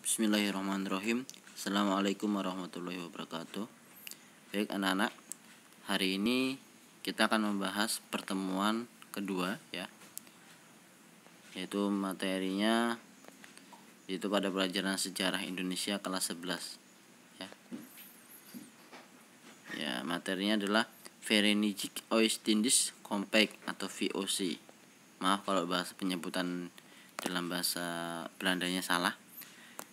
Bismillahirrahmanirrahim. Assalamualaikum warahmatullahi wabarakatuh. Baik anak-anak, hari ini kita akan membahas pertemuan kedua ya, yaitu materinya yaitu pada pelajaran sejarah Indonesia kelas 11 ya. Ya, materinya adalah Verenigde Oostindische Compagnie atau VOC. Maaf kalau bahasa penyebutan dalam bahasa Belandanya salah,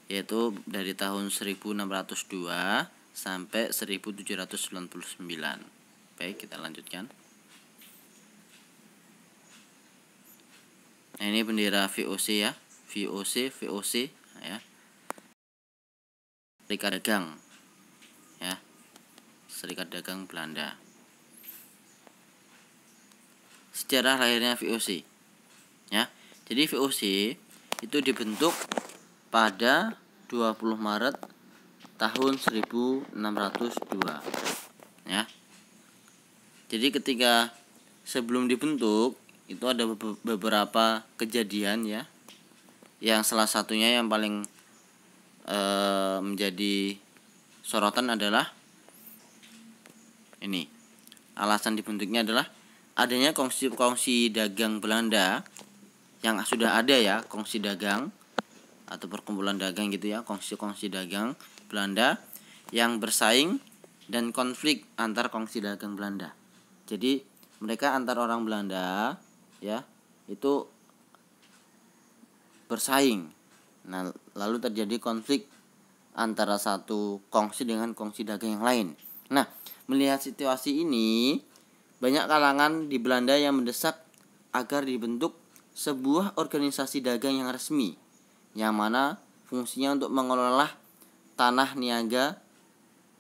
yaitu dari tahun 1602 sampai 1799. Baik, kita lanjutkan. Nah, ini bendera VOC ya. VOC ya. Serikat Dagang ya. Serikat Dagang Belanda. Sejarah lahirnya VOC ya. Jadi VOC itu dibentuk pada 20 Maret tahun 1602 ya. Jadi ketika sebelum dibentuk itu ada beberapa kejadian ya, yang salah satunya yang paling menjadi sorotan adalah ini. Alasan dibentuknya adalah adanya kongsi dagang Belanda yang sudah ada ya, kongsi dagang atau perkumpulan dagang gitu ya, kongsi dagang Belanda yang bersaing dan konflik antar kongsi dagang Belanda. Jadi mereka antar orang Belanda ya itu bersaing. Nah, lalu terjadi konflik antara satu kongsi dengan kongsi dagang yang lain. Nah, melihat situasi ini, banyak kalangan di Belanda yang mendesak agar dibentuk sebuah organisasi dagang yang resmi, yang mana fungsinya untuk mengelola tanah niaga,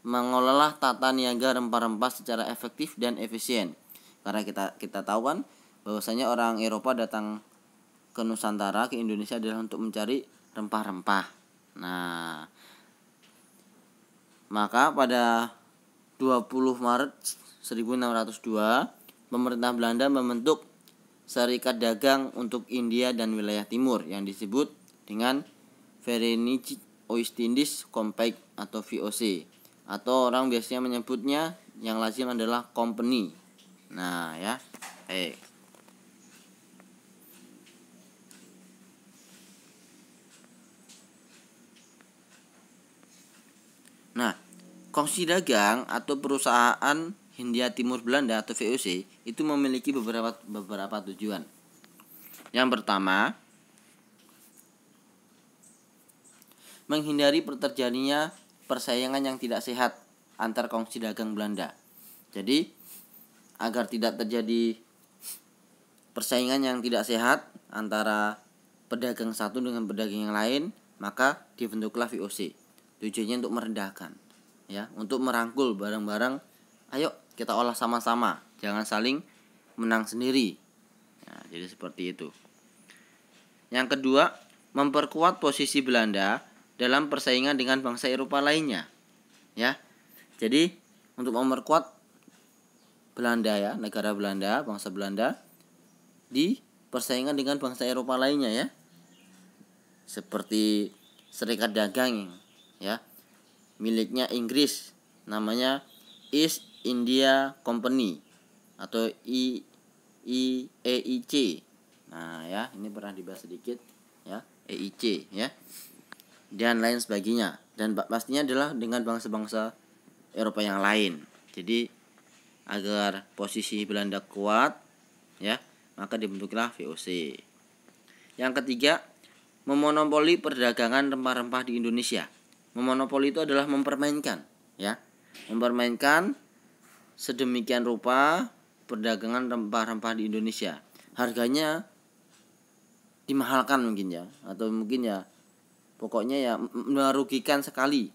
mengelola tata niaga rempah-rempah secara efektif dan efisien. Karena kita tahu kan bahwasanya orang Eropa datang ke Nusantara, ke Indonesia adalah untuk mencari rempah-rempah. Nah, maka pada 20 Maret 1602 pemerintah Belanda membentuk Serikat Dagang untuk India dan wilayah timur yang disebut dengan Verenigde Oostindische Compagnie atau VOC, atau orang biasanya menyebutnya yang lazim adalah company. Nah ya, Nah, kongsi dagang atau perusahaan Hindia Timur Belanda atau VOC itu memiliki beberapa tujuan. Yang pertama, menghindari terjadinya persaingan yang tidak sehat antar kongsi dagang Belanda. Jadi, agar tidak terjadi persaingan yang tidak sehat antara pedagang satu dengan pedagang yang lain, maka dibentuklah VOC. Tujuannya untuk merendahkan ya, untuk merangkul barang-barang, ayo kita olah sama-sama, jangan saling menang sendiri. Nah, jadi seperti itu. Yang kedua, memperkuat posisi Belanda dalam persaingan dengan bangsa Eropa lainnya. Ya. Jadi untuk memperkuat Belanda ya, negara Belanda, bangsa Belanda di persaingan dengan bangsa Eropa lainnya ya. Seperti Serikat Dagang ya, miliknya Inggris, namanya East India Company atau EIC. Nah ya, ini pernah dibahas sedikit ya, EIC ya, dan lain sebagainya. Dan pastinya adalah dengan bangsa-bangsa Eropa yang lain. Jadi agar posisi Belanda kuat ya, maka dibentuklah VOC. Yang ketiga, memonopoli perdagangan rempah-rempah di Indonesia. Memonopoli itu adalah mempermainkan ya, mempermainkan sedemikian rupa perdagangan rempah-rempah di Indonesia. Harganya dimahalkan mungkin ya, atau mungkin ya pokoknya ya merugikan sekali,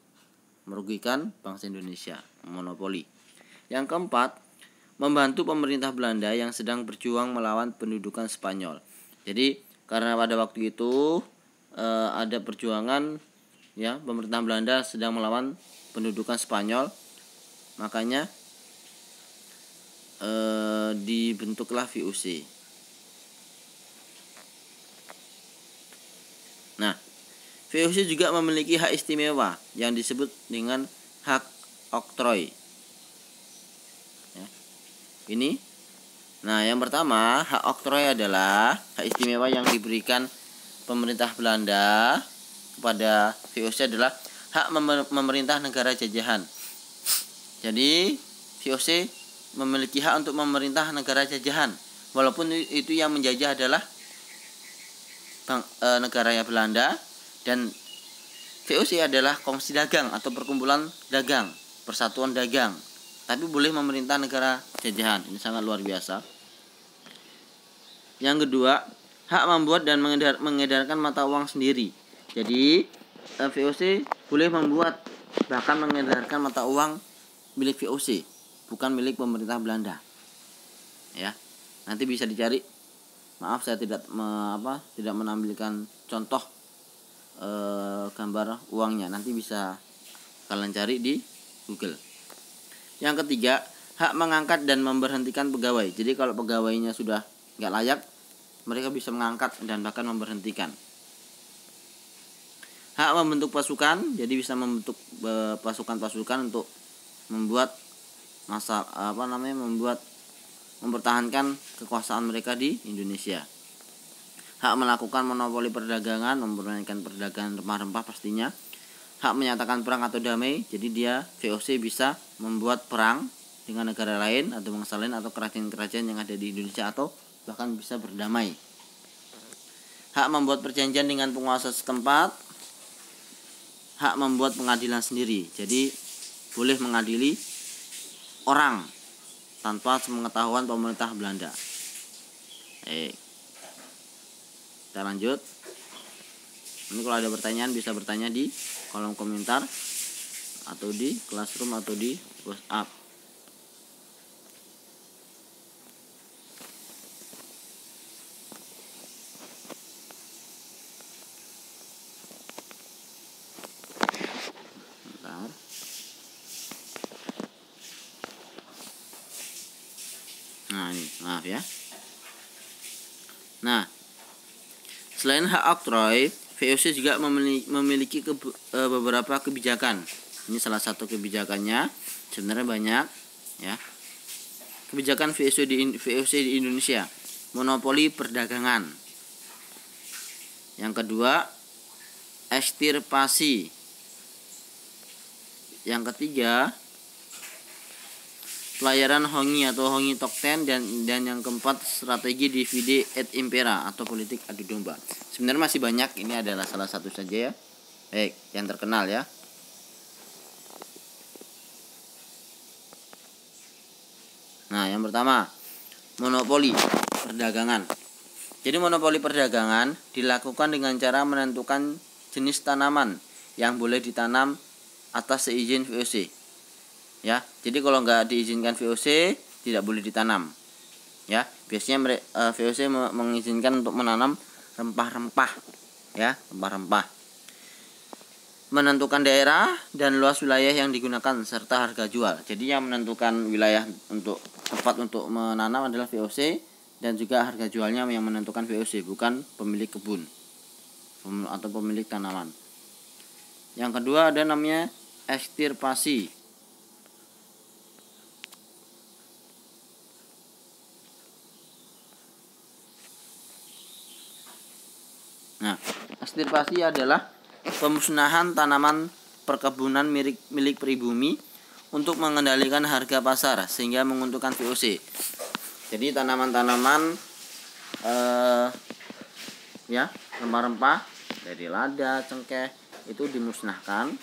merugikan bangsa Indonesia, monopoli. Yang keempat, membantu pemerintah Belanda yang sedang berjuang melawan pendudukan Spanyol. Jadi karena pada waktu itu ada perjuangan ya, pemerintah Belanda sedang melawan pendudukan Spanyol, makanya dibentuklah VOC. Nah, VOC juga memiliki hak istimewa yang disebut dengan hak oktroi. Ya. Ini. Nah, yang pertama, hak oktroi adalah hak istimewa yang diberikan pemerintah Belanda kepada VOC adalah hak memerintah negara jajahan. Jadi VOC memiliki hak untuk memerintah negara jajahan, walaupun itu yang menjajah adalah negaranya Belanda, dan VOC adalah kongsi dagang atau perkumpulan dagang, persatuan dagang, tapi boleh memerintah negara jajahan. Ini sangat luar biasa. Yang kedua, hak membuat dan mengedarkan mata uang sendiri. Jadi VOC boleh membuat bahkan mengedarkan mata uang milik VOC, bukan milik pemerintah Belanda. Ya, nanti bisa dicari. Maaf saya tidak menampilkan contoh gambar uangnya. Nanti bisa kalian cari di Google. Yang ketiga, hak mengangkat dan memberhentikan pegawai. Jadi kalau pegawainya sudah nggak layak, mereka bisa mengangkat dan bahkan memberhentikan. Hak membentuk pasukan, jadi bisa membentuk pasukan-pasukan untuk membuat mempertahankan kekuasaan mereka di Indonesia. Hak melakukan monopoli perdagangan, mempermainkan perdagangan rempah-rempah pastinya. Hak menyatakan perang atau damai, jadi dia VOC bisa membuat perang dengan negara lain atau bangsa lain atau kerajaan-kerajaan yang ada di Indonesia, atau bahkan bisa berdamai. Hak membuat perjanjian dengan penguasa setempat. Hak membuat pengadilan sendiri, jadi boleh mengadili orang tanpa sepengetahuan pemerintah Belanda. Kita lanjut. Ini kalau ada pertanyaan bisa bertanya di kolom komentar atau di Classroom atau di WhatsApp. Bentar. Nah, ini maaf ya. Nah, selain hak oktroi, VOC juga memiliki beberapa kebijakan. Ini salah satu kebijakannya. Sebenarnya banyak, ya. Kebijakan VOC di Indonesia, monopoli perdagangan. Yang kedua, ekstirpasi. Yang ketiga, pelayaran Hongi atau Hongi Tokten, dan yang keempat, strategi divide et impera atau politik adu domba. Sebenarnya masih banyak, ini adalah salah satu saja ya. Yang terkenal ya. Nah, yang pertama, monopoli perdagangan. Jadi monopoli perdagangan dilakukan dengan cara menentukan jenis tanaman yang boleh ditanam atas seizin VOC. Ya, jadi kalau nggak diizinkan VOC tidak boleh ditanam. Ya, biasanya VOC mengizinkan untuk menanam rempah-rempah, ya, rempah-rempah. Menentukan daerah dan luas wilayah yang digunakan serta harga jual. Jadi yang menentukan wilayah untuk tempat untuk menanam adalah VOC, dan juga harga jualnya yang menentukan VOC, bukan pemilik kebun atau pemilik tanaman. Yang kedua ada namanya ekstirpasi. Nah, ekstirpasi adalah pemusnahan tanaman perkebunan milik pribumi untuk mengendalikan harga pasar sehingga menguntungkan VOC. Jadi tanaman-tanaman rempah-rempah dari lada, cengkeh itu dimusnahkan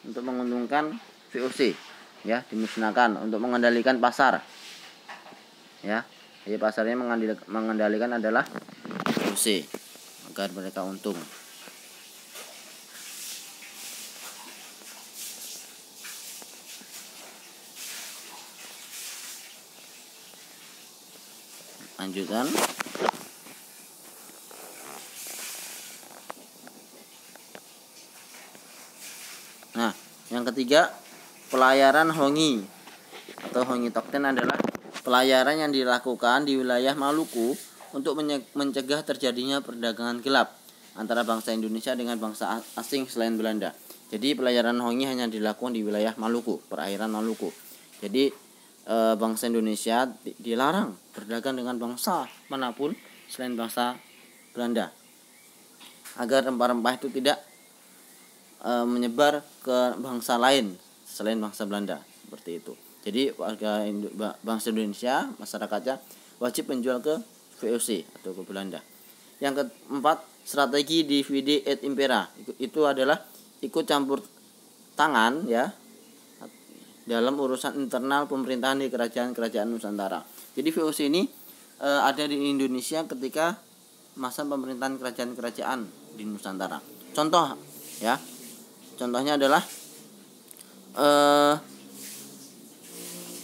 untuk menguntungkan VOC, ya, dimusnahkan untuk mengendalikan pasar. Ya, jadi pasarnya mengendalikan adalah VOC agar mereka untung. Lanjutkan. Nah, yang ketiga, pelayaran Hongi atau Hongi Tokten adalah pelayaran yang dilakukan di wilayah Maluku untuk mencegah terjadinya perdagangan gelap antara bangsa Indonesia dengan bangsa asing selain Belanda. Jadi pelayaran Hongi hanya dilakukan di wilayah Maluku, perairan Maluku. Jadi bangsa Indonesia dilarang berdagang dengan bangsa manapun selain bangsa Belanda, agar rempah-rempah itu tidak menyebar ke bangsa lain selain bangsa Belanda, seperti itu. Jadi warga bangsa Indonesia, masyarakatnya wajib menjual ke VOC atau ke Belanda. Yang keempat, strategi divide et impera. Itu adalah ikut campur tangan ya dalam urusan internal pemerintahan di kerajaan-kerajaan Nusantara. Jadi VOC ini ada di Indonesia ketika masa pemerintahan kerajaan-kerajaan di Nusantara. Contoh ya. Contohnya adalah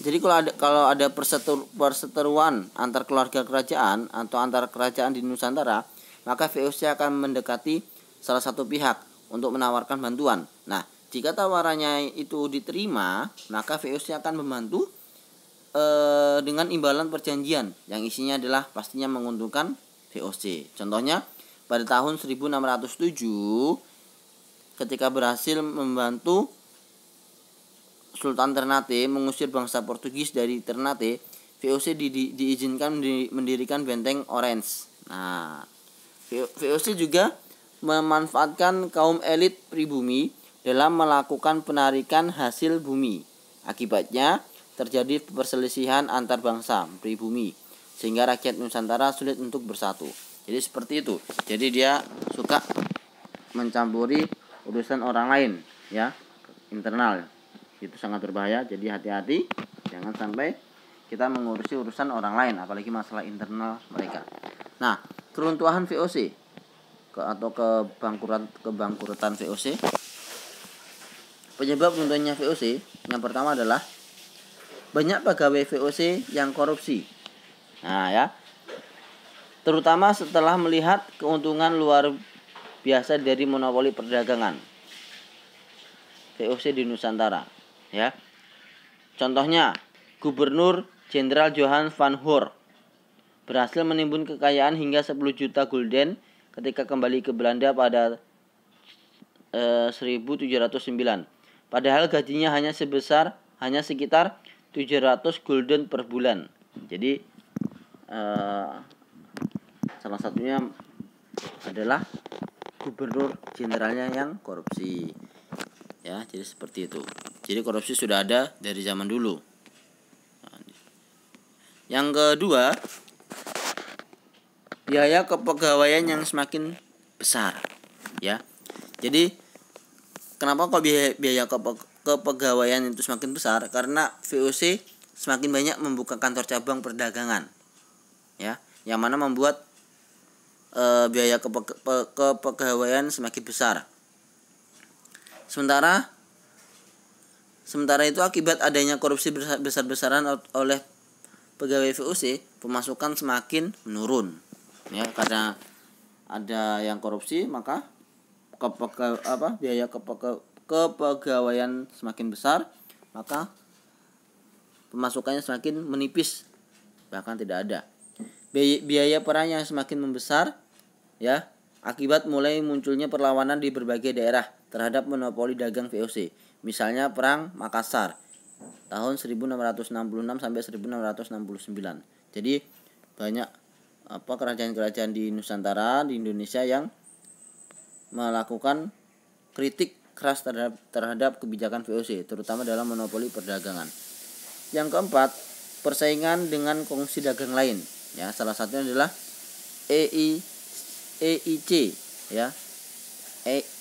jadi kalau ada perseteruan antar keluarga kerajaan atau antar kerajaan di Nusantara, maka VOC akan mendekati salah satu pihak untuk menawarkan bantuan. Nah, jika tawarannya itu diterima, maka VOC akan membantu dengan imbalan perjanjian yang isinya adalah pastinya menguntungkan VOC. Contohnya pada tahun 1607 ketika berhasil membantu Sultan Ternate mengusir bangsa Portugis dari Ternate, VOC diizinkan mendirikan benteng Orange. Nah, VOC juga memanfaatkan kaum elit pribumi dalam melakukan penarikan hasil bumi. Akibatnya terjadi perselisihan antar bangsa pribumi sehingga rakyat Nusantara sulit untuk bersatu. Jadi seperti itu. Jadi dia suka mencampuri urusan orang lain ya, internal. Itu sangat berbahaya. Jadi hati-hati, jangan sampai kita mengurusi urusan orang lain, apalagi masalah internal mereka. Nah, keruntuhan VOC atau kebangkrutan VOC. Penyebab runtuhnya VOC yang pertama adalah banyak pegawai VOC yang korupsi. Nah, ya. Terutama setelah melihat keuntungan luar biasa dari monopoli perdagangan VOC di Nusantara, ya. Contohnya, Gubernur Jenderal Johan van Hoor berhasil menimbun kekayaan hingga 10 juta gulden ketika kembali ke Belanda pada 1709. Padahal gajinya hanya sekitar 700 gulden per bulan. Jadi salah satunya adalah gubernur jenderalnya yang korupsi. Ya, jadi seperti itu. Jadi korupsi sudah ada dari zaman dulu. Yang kedua, biaya kepegawaian yang semakin besar. Ya. Jadi kenapa kok biaya kepegawaian itu semakin besar? Karena VOC semakin banyak membuka kantor cabang perdagangan. Ya, yang mana membuat biaya kepegawaian semakin besar. Sementara itu akibat adanya korupsi besar-besaran oleh pegawai VOC, pemasukan semakin menurun. Ya, karena ada yang korupsi, maka biaya kepegawaian semakin besar, maka pemasukannya semakin menipis, bahkan tidak ada. Biaya perang yang semakin membesar, ya, akibat mulai munculnya perlawanan di berbagai daerah terhadap monopoli dagang VOC. Misalnya perang Makassar tahun 1666 sampai 1669. Jadi banyak kerajaan-kerajaan di Nusantara, di Indonesia yang melakukan kritik keras terhadap kebijakan VOC, terutama dalam monopoli perdagangan. Yang keempat, persaingan dengan kongsi dagang lain. Ya, salah satunya adalah EIC, ya,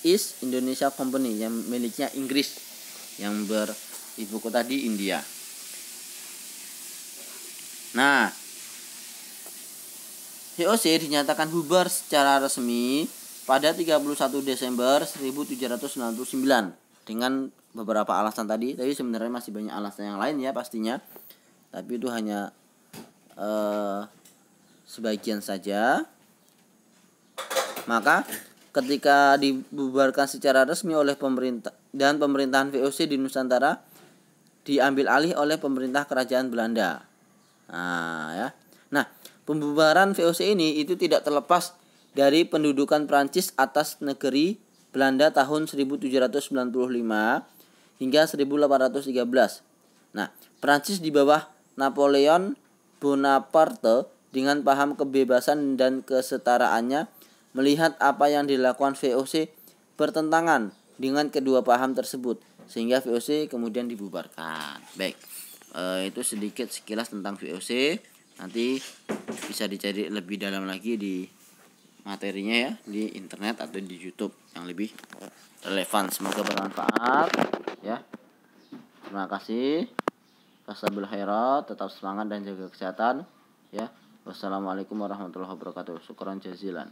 East Indonesia Company yang miliknya Inggris, yang beribu kota di India. Nah, VOC dinyatakan bubar secara resmi pada 31 Desember 1799 dengan beberapa alasan tadi. Tapi sebenarnya masih banyak alasan yang lain ya pastinya. Tapi itu hanya sebagian saja. Maka ketika dibubarkan secara resmi oleh pemerintah dan pemerintahan VOC di Nusantara diambil alih oleh pemerintah kerajaan Belanda. Nah, ya. Nah, pembubaran VOC ini itu tidak terlepas dari pendudukan Prancis atas negeri Belanda tahun 1795 hingga 1813. Nah, Prancis di bawah Napoleon Bonaparte dengan paham kebebasan dan kesetaraannya melihat apa yang dilakukan VOC bertentangan dengan kedua paham tersebut, sehingga VOC kemudian dibubarkan. Baik, itu sedikit sekilas tentang VOC. Nanti bisa dicari lebih dalam lagi di materinya ya, di internet atau di YouTube yang lebih relevan. Semoga bermanfaat ya. Terima kasih. Fasabil khairat, tetap semangat dan jaga kesehatan ya. Wassalamualaikum warahmatullahi wabarakatuh. Syukran jazilan.